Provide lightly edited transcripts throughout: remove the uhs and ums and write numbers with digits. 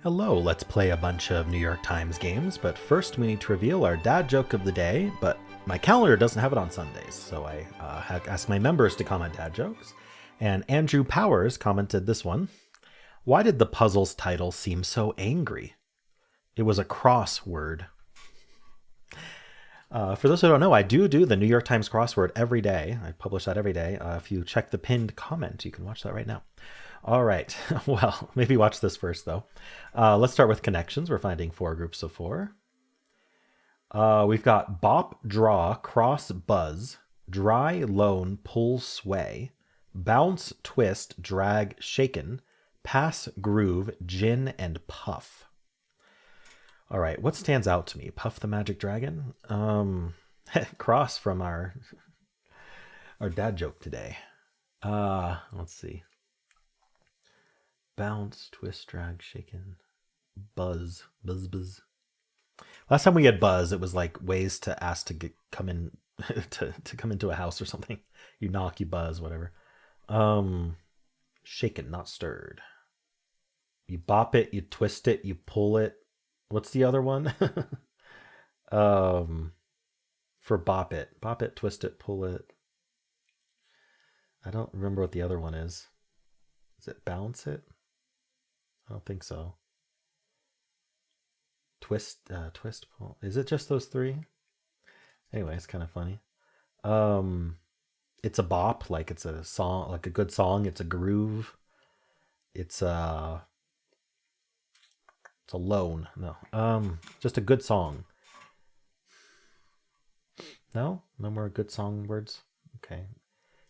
Hello, let's play a bunch of New York Times games, but first we need to reveal our dad joke of the day, but my calendar doesn't have it on Sundays, so I asked my members to comment dad jokes, and Andrew Powers commented this one. Why did the puzzle's title seem so angry? It was a crossword. For those who don't know, I do the New York Times crossword every day. I publish that every day. If you check the pinned comment, you can watch that right now. All right. Well, maybe watch this first, though. Let's start with connections. We're finding 4 groups of 4. We've got bop, draw, cross, buzz, dry, loan, pull, sway, bounce, twist, drag, shaken, pass, groove, gin, and puff. All right, what stands out to me? Puff the Magic Dragon? Cross from our dad joke today. Let's see. Bounce, twist, drag, shaken, buzz, buzz, buzz. Last time we had buzz, it was like ways to ask to come in to come into a house or something. You knock, you buzz, whatever. Shaken, not stirred. You bop it, you twist it, you pull it. What's the other one? For bop it, twist it, pull it. I don't remember what the other one is. Is it bounce it? I don't think so. Twist, pull. Is it just those 3? Anyway, it's kind of funny. It's a bop, like it's a song, like a good song. It's a groove. It's a loan. No. Just a good song. No more good song words. Okay.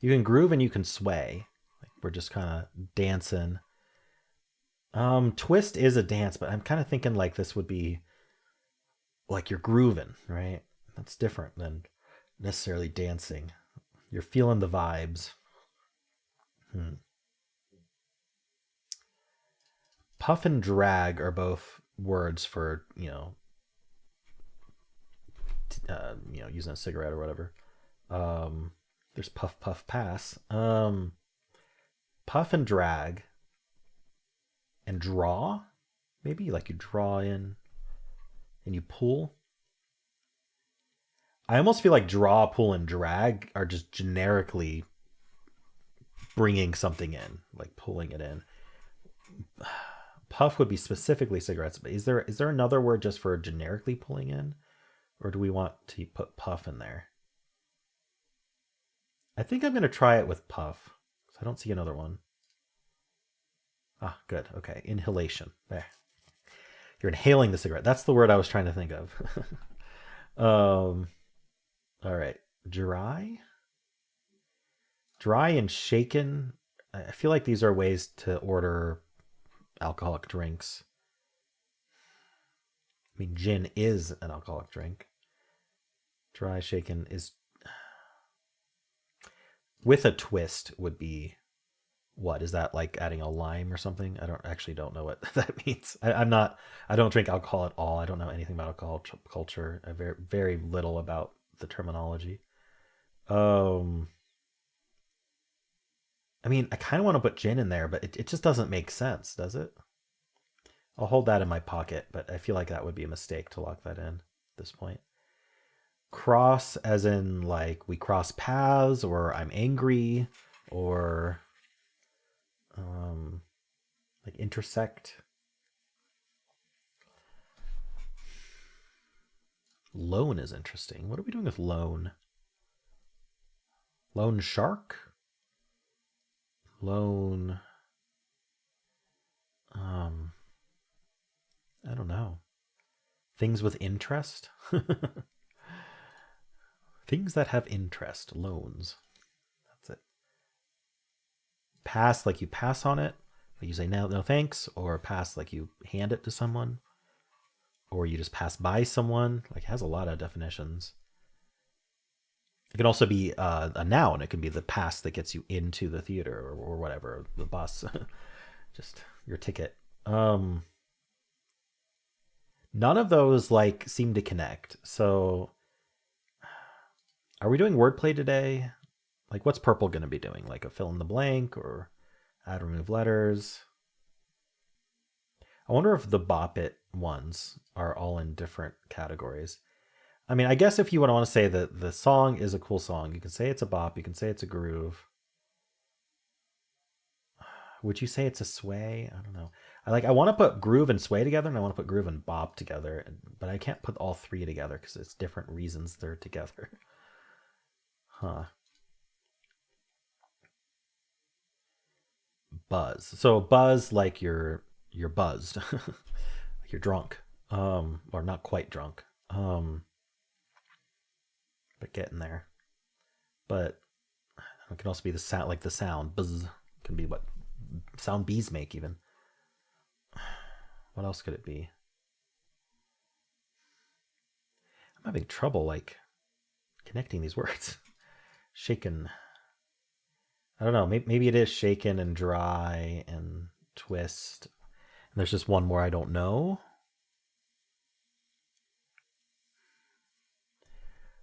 You can groove and you can sway. Like we're just kind of dancing. Twist is a dance, but I'm kind of thinking like this would be like you're grooving, right? That's different than necessarily dancing. You're feeling the vibes. Puff and drag are both words for, using a cigarette or whatever. There's puff, puff, pass. Puff and drag. And draw, maybe like you draw in and you pull. I almost feel like draw, pull, and drag are just generically bringing something in, like pulling it in. Puff would be specifically cigarettes, but is there another word just for generically pulling in, or do we want to put puff in there? I think I'm going to try it with puff. I don't see another one. Ah, good. Okay. Inhalation. There. You're inhaling the cigarette. That's the word I was trying to think of. All right. Dry and shaken. I feel like these are ways to order alcoholic drinks. I mean, gin is an alcoholic drink. Dry, shaken is with a twist would be. What is that, like adding a lime or something? I don't know what that means. I don't drink alcohol at all. I don't know anything about alcohol culture. I very, very little about the terminology. I mean, I kind of want to put gin in there, but it just doesn't make sense, does it? I'll hold that in my pocket, but I feel like that would be a mistake to lock that in at this point. Cross as in like we cross paths, or I'm angry, or like intersect. Loan is interesting. What are we doing with loan? Loan shark? Loan. I don't know. Things with interest? Things that have interest. Loans. That's it. Pass like you pass on it. Like you say no thanks, or pass like you hand it to someone, or you just pass by someone. Like it has a lot of definitions. It can also be a noun. It can be the pass that gets you into the theater or whatever, the bus, just your ticket. None of those like seem to connect. So, are we doing wordplay today? Like, what's purple going to be doing? Like a fill in the blank or add remove letters? I wonder if the bop it ones are all in different categories. I mean, I guess if you want to say that the song is a cool song, you can say it's a bop, you can say it's a groove. Would you say it's a sway? I don't know. I want to put groove and sway together, and I want to put groove and bop together, but I can't put all three together because it's different reasons they're together. Huh. Buzz. So buzz like you're buzzed. Like you're drunk. Or not quite drunk. But getting there. But it can also be the sound, like the sound buzz can be what sound bees make even. What else could it be? I'm having trouble like connecting these words. Shaken. I don't know. Maybe it is shaken and dry and twist. And there's just one more I don't know.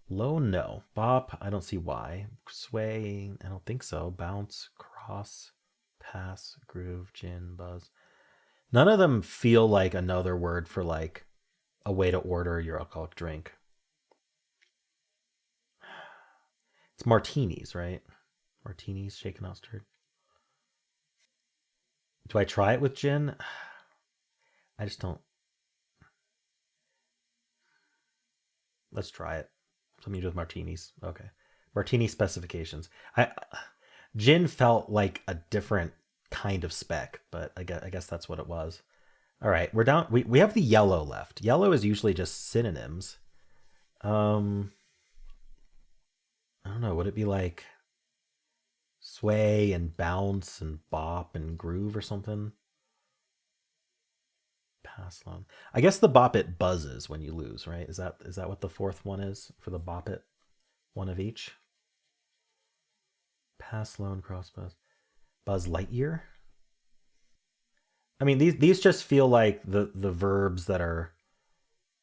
Low, no. Bop, I don't see why. Sway, I don't think so. Bounce, cross, pass, groove, gin, buzz. None of them feel like another word for like a way to order your alcoholic drink. It's martinis, right? Martinis, shaken not stirred. Do I try it with gin? I just don't. Let's try it. Something to do with martinis. Okay. Martini specifications. Gin felt like a different kind of spec, but I guess that's what it was. All right, we're down. We have the yellow left. Yellow is usually just synonyms. Um, I don't know. Would it be like sway and bounce and bop and groove or something? Pass along. I guess the bop it buzzes when you lose, right? Is that what the fourth one is for the bop it? One of each. Pass loan cross buzz. Buzz Lightyear. I mean, these just feel like the verbs that are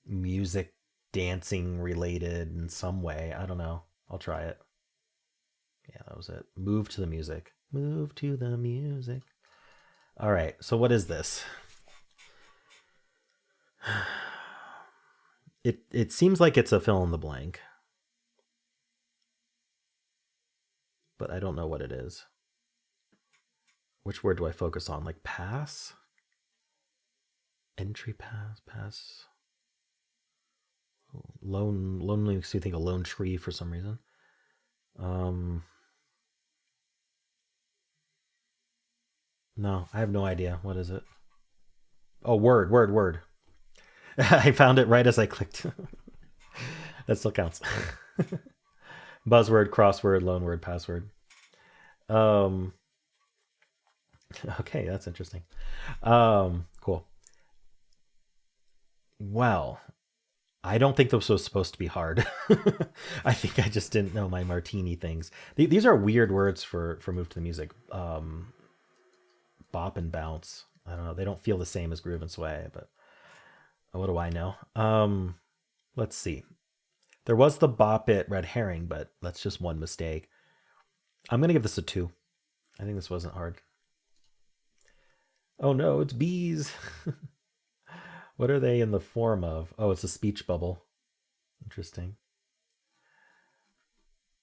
music dancing related in some way. I don't know. I'll try it. Yeah, that was it. Move to the music. Move to the music. All right. So what is this? It seems like it's a fill in the blank, but I don't know what it is. Which word do I focus on? Like pass? Entry pass, pass. Lonely makes you think a lone tree for some reason. Um no, I have no idea. What is it? Oh, word. I found it right as I clicked. That still counts. Buzzword, crossword, loan word, password. Um okay, that's interesting. Cool. Well, I don't think this was supposed to be hard. I think I just didn't know my martini things. These are weird words for move to the music. Bop and bounce. I don't know. They don't feel the same as groove and sway, but what do I know? Let's see. There was the bop it red herring, but that's just one mistake. I'm gonna give this a 2. I think this wasn't hard. Oh no, it's bees. What are they in the form of? Oh, it's a speech bubble. Interesting.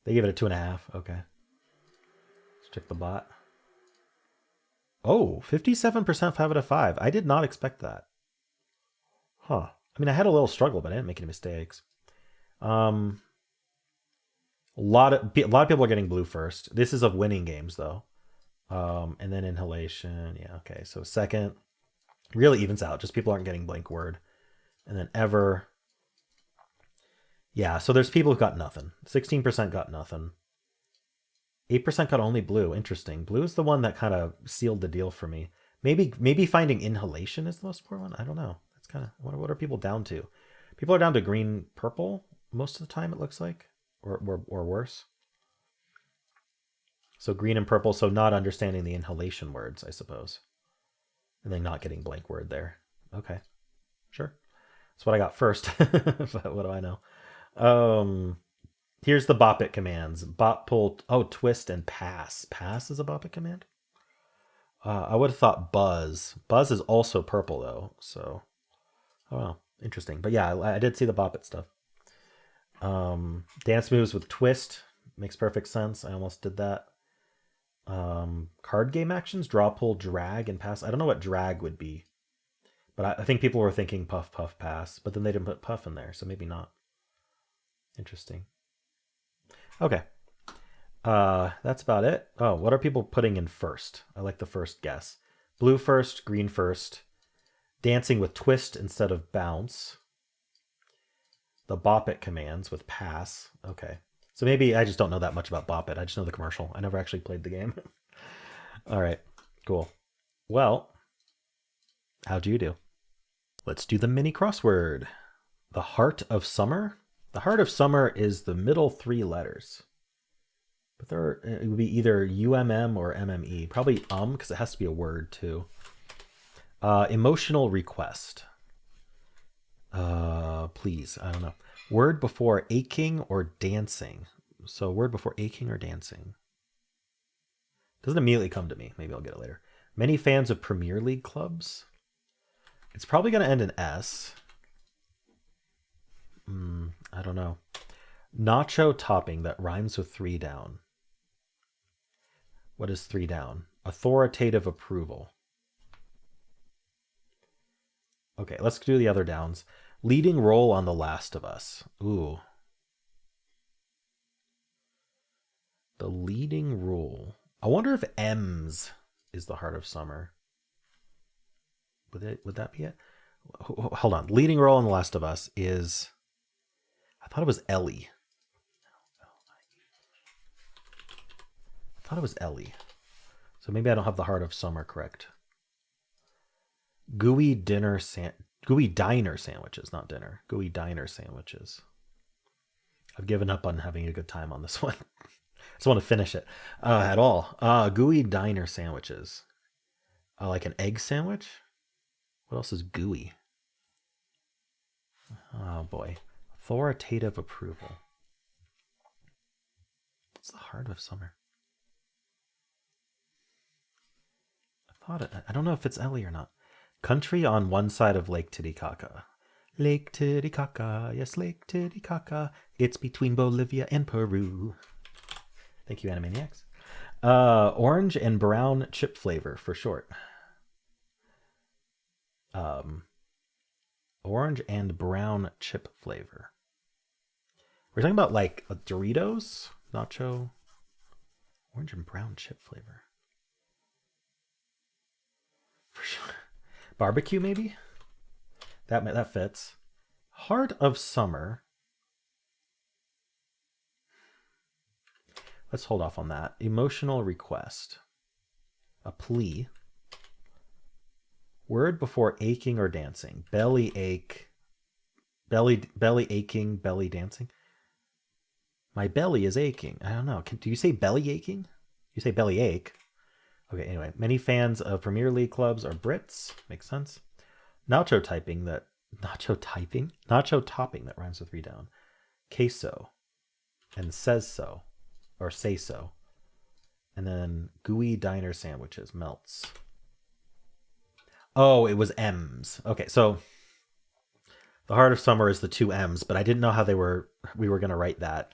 They gave it a 2.5. Okay. Let's check the bot. Oh, 57% 5 out of 5. I did not expect that. Huh. I mean, I had a little struggle, but I didn't make any mistakes. Um, a lot of people are getting blue first. This is of winning games though. And then inhalation. Yeah. Okay. So second really evens out. Just people aren't getting blank word, and then ever. Yeah. So there's people who got nothing. 16% got nothing. 8% got only blue. Interesting. Blue is the one that kind of sealed the deal for me. Maybe finding inhalation is the most important one. I don't know. That's kind of what are people down to? People are down to green, purple most of the time. It looks like, or worse. So green and purple. So not understanding the inhalation words, I suppose, and then not getting blank word there. Okay, sure. That's what I got first. But what do I know? Um, Here's the bop it commands. Bop, pull, oh, twist and pass. Pass is a bop it command? I would have thought Buzz. Buzz is also purple though, so oh well, interesting. But yeah, I did see the Bop It stuff. Dance moves with twist makes perfect sense. I almost did that. Card game actions: draw, pull, drag, and pass. I don't know what drag would be, but I think people were thinking puff, puff, pass. But then they didn't put puff in there, so maybe not. Interesting. Okay. That's about it. Oh, what are people putting in first? I like the first guess. Blue first, green first. Dancing with twist instead of bounce. The Bop It commands with pass. Okay. So maybe I just don't know that much about Bop It. I just know the commercial. I never actually played the game. All right. Cool. Well, how'd you do? Let's do the mini crossword. The Heart of Summer. The Heart of Summer is the middle three letters. But it would be either UMM or MME. Probably because it has to be a word too. Emotional request. Please, I don't know. Word before aching or dancing. So word before aching or dancing. Doesn't immediately come to me. Maybe I'll get it later. Many fans of Premier League clubs. It's probably going to end in S. I don't know. Nacho topping that rhymes with 3 down. What is 3 down? Authoritative approval. Okay, let's do the other downs. Leading role on The Last of Us. Ooh. The leading role. I wonder if M's is the Heart of Summer. Would that be it? Hold on. Leading role in The Last of Us is... I thought it was Ellie. I thought it was Ellie. So maybe I don't have the Heart of Summer correct. Gooey diner sandwiches, not dinner. Gooey diner sandwiches. I've given up on having a good time on this one. I just want to finish it at all. Gooey diner sandwiches. Like an egg sandwich? What else is gooey? Oh boy. Authoritative approval. It's the Heart of Summer. I don't know if it's Ellie or not. Country on one side of Lake Titicaca. Lake Titicaca, yes, Lake Titicaca. It's between Bolivia and Peru. Thank you, Animaniacs. Orange and brown chip flavor for short. Orange and brown chip flavor. We're talking about like a Doritos, nacho, orange and brown chip flavor. For sure. Barbecue, maybe? That fits. Heart of Summer. Let's hold off on that. Emotional request. A plea. Word before aching or dancing. Belly ache. Belly aching, belly dancing. My belly is aching. I don't know. Do you say belly aching? You say belly ache. Okay, anyway. Many fans of Premier League clubs are Brits. Makes sense. Nacho topping that rhymes with 3 down. Queso. And says so. Or say so. And then gooey diner sandwiches. Melts. Oh, it was M's. Okay, so the Heart of Summer is the 2 M's, but I didn't know how we were going to write that.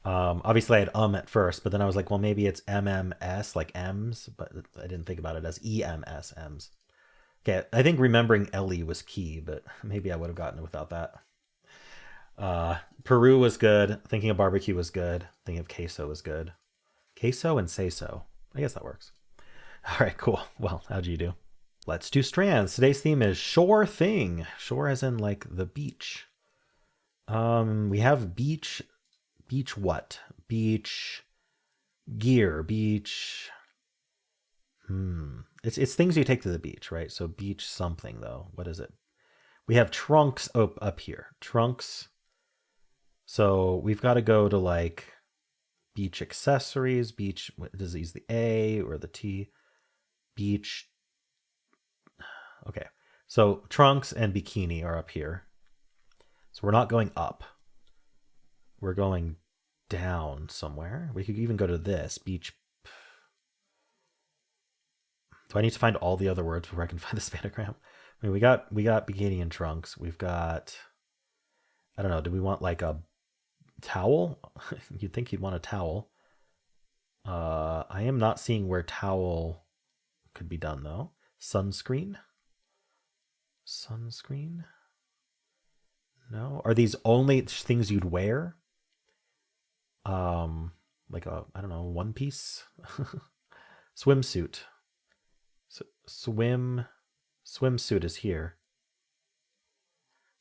Obviously I had at first, but then I was like, well, maybe it's MMS, like M's, but I didn't think about it as EMS, M's. Okay, I think remembering Ellie was key, but maybe I would have gotten it without that. Peru was good. Thinking of barbecue was good. Thinking of queso was good. Queso and say so. I guess that works. All right, cool. Well, how'd you do? Let's do strands. Today's theme is shore thing. Shore as in like the beach. We have beach. Beach what? Beach gear. Beach. It's things you take to the beach, right? So beach something though. What is it? We have trunks up here. Trunks. So we've got to go to like beach accessories. Beach. Does it use the A or the T? Beach. Okay. So trunks and bikini are up here. So we're not going up. We're going down somewhere. We could even go to this beach. Do I need to find all the other words before I can find the spanagram? I mean, we got bikini and trunks. We've got, I don't know, do we want like a towel? You'd think you'd want a towel. I am not seeing where towel could be done though. Sunscreen? Sunscreen? No. Are these only things you'd wear? Like a, I don't know, one piece? Swimsuit. Swimsuit is here.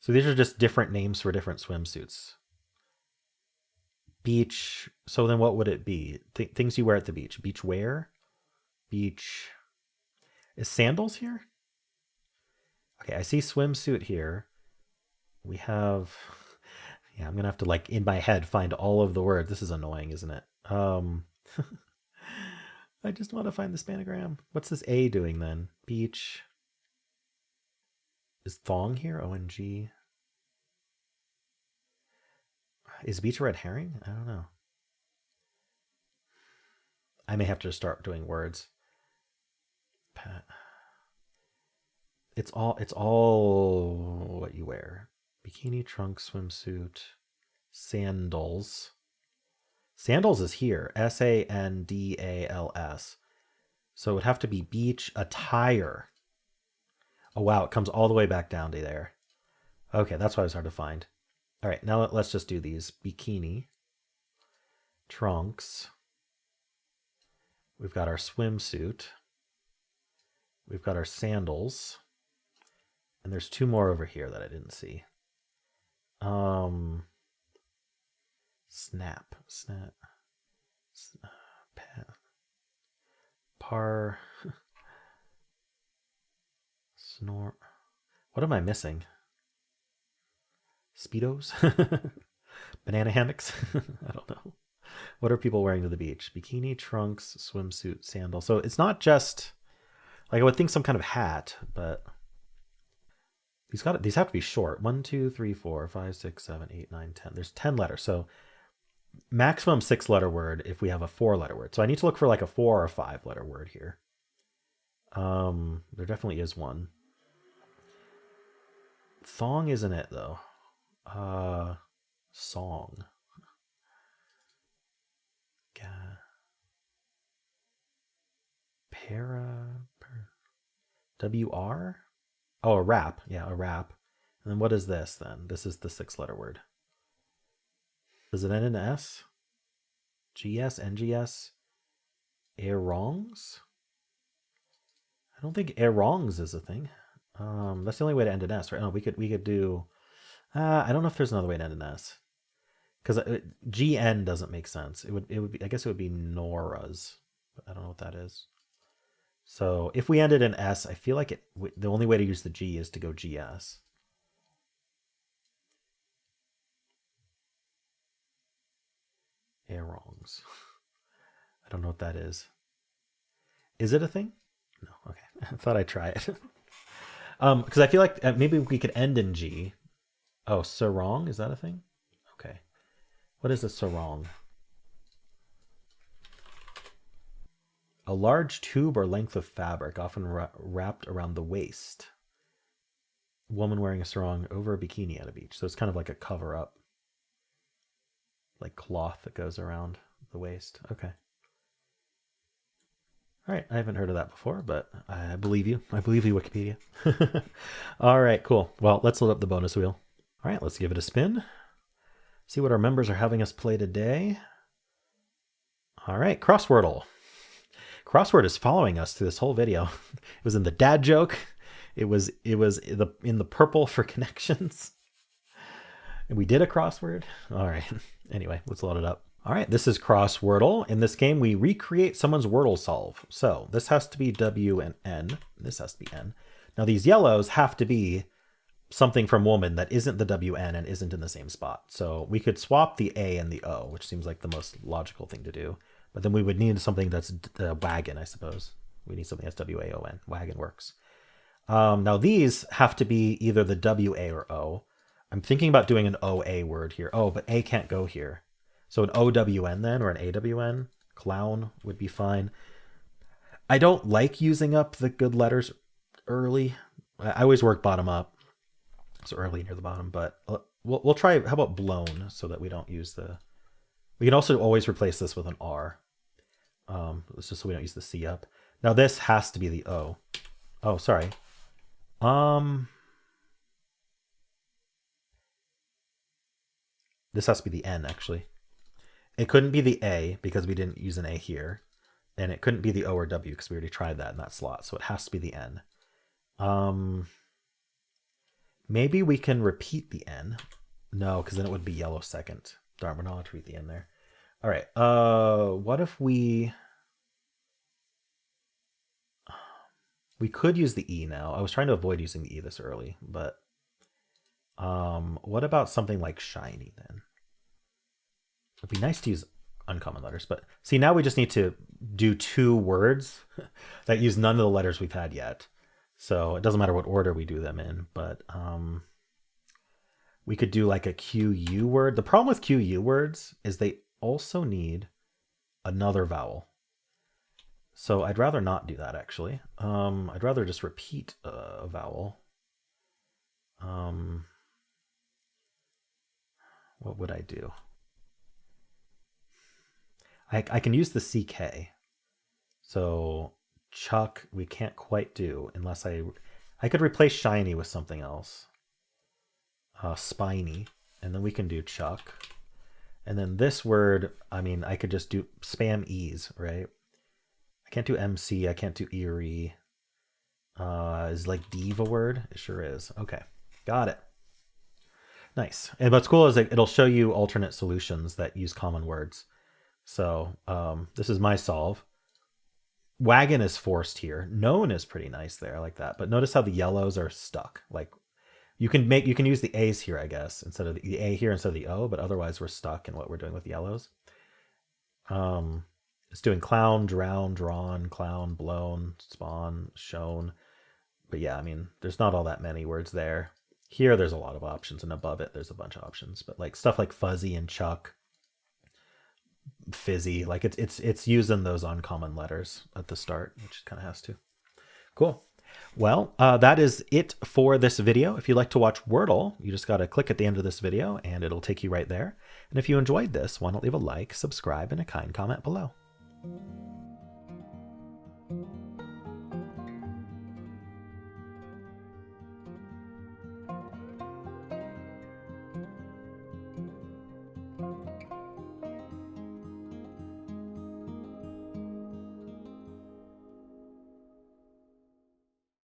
So these are just different names for different swimsuits. Beach. So then what would it be? Things you wear at the beach. Beach wear? Beach. Is sandals here? Okay, I see swimsuit here. We have... Yeah, I'm going to have to, like, in my head, find all of the words. This is annoying, isn't it? I just want to find the spanagram. What's this A doing then? Beach. Is thong here? ONG. Is beach a red herring? I don't know. I may have to start doing words. It's all what you wear. Bikini, trunk, swimsuit, sandals. Sandals is here. Sandals. So it would have to be beach attire. Oh, wow. It comes all the way back down to there. Okay, that's why it was hard to find. All right, now let's just do these. Bikini, trunks. We've got our swimsuit. We've got our sandals. And there's two more over here that I didn't see. Snap. Par. Snort. What am I missing? Speedos? Banana hammocks? I don't know. What are people wearing to the beach? Bikini, trunks, swimsuit, sandal. So it's not just, like I would think some kind of hat, but these have to be short. 1, 2, 3, 4, 5, 6, 7, 8, 9, 10. There's 10 letters. So maximum 6-letter word if we have a 4-letter word. So I need to look for like a 4 or 5-letter word here. There definitely is one. Thong isn't it though. Song. WR? Oh, a rap. Yeah, a rap. And then what is this then? This is the 6-letter word. Does it end in S? GS, NGS? Erongs? I don't think erongs is a thing. That's the only way to end in S, right? Oh, we could do... I don't know if there's another way to end in S. Because GN doesn't make sense. It would be, I guess it would be Nora's. But I don't know what that is. So if we ended in S, I feel like the only way to use the G is to go GS. Erongs. I don't know what that is. Is it a thing? No. Okay. I thought I'd try it. Because I feel like maybe we could end in G. Oh, sarong? Is that a thing? Okay. What is a sarong? A large tube or length of fabric, often wrapped around the waist. Woman wearing a sarong over a bikini at a beach. So it's kind of like a cover-up. Like cloth that goes around the waist. Okay. All right, I haven't heard of that before, but I believe you. I believe you, Wikipedia. All right, cool. Well, let's load up the bonus wheel. All right, let's give it a spin. See what our members are having us play today. All right, Crosswordle. Crossword is following us through this whole video. It was in the dad joke. It was in the purple for connections. And we did a crossword. All right. Anyway, let's load it up. All right, this is Crosswordle. In this game, we recreate someone's Wordle solve. So this has to be W and N. This has to be N. Now these yellows have to be something from woman that isn't the WN and isn't in the same spot. So we could swap the A and the O, which seems like the most logical thing to do. But then we would need something that's wagon, I suppose. We need something that's W-A-O-N. Wagon works. Now these have to be either the W-A or O. I'm thinking about doing an O-A word here. Oh, but A can't go here. So an O-W-N then, or an A-W-N. Clown would be fine. I don't like using up the good letters early. I always work bottom up, so early near the bottom. But we'll try. How about blown, so that we don't use the. We can also always replace this with an R. It's just so we don't use the C up. Now this has to be the O. Oh, sorry. This has to be the N, actually. It couldn't be the A because we didn't use an A here. And it couldn't be the O or W because we already tried that in that slot. So it has to be the N. Maybe we can repeat the N. No, because then it would be yellow second. Darn, we're not allowed to read the N there. All right. What if we could use the E now? I was trying to avoid using the E this early, but what about something like shiny then? It'd be nice to use uncommon letters, but see, now we just need to do 2 words that use none of the letters we've had yet. So it doesn't matter what order we do them in, but we could do like a QU word. The problem with QU words is they also need another vowel. So I'd rather not do that, actually. I'd rather just repeat a vowel. What would I do? I can use the CK. So Chuck, we can't quite do unless I could replace shiny with something else. Spiny. And then we can do Chuck. And then this word, I mean, I could just do spam E's, right? I can't do MC. I can't do eerie. Is like diva word? It sure is. Okay, got it. Nice. And what's cool is it'll show you alternate solutions that use common words. So this is my solve. Wagon is forced here. Known is pretty nice there. I like that. But notice how the yellows are stuck. Like you can use the A's here, I guess, instead of the A here instead of the O, but otherwise we're stuck in what we're doing with yellows. It's doing clown, drown, drawn, clown, blown, spawn, shown. But yeah, I mean, there's not all that many words there. Here, there's a lot of options, and above it, there's a bunch of options. But like stuff like fuzzy and Chuck, fizzy, like it's using those uncommon letters at the start, which kind of has to. Cool. Well, that is it for this video. If you'd like to watch Wordle, you just got to click at the end of this video, and it'll take you right there. And if you enjoyed this, why not leave a like, subscribe, and a kind comment below.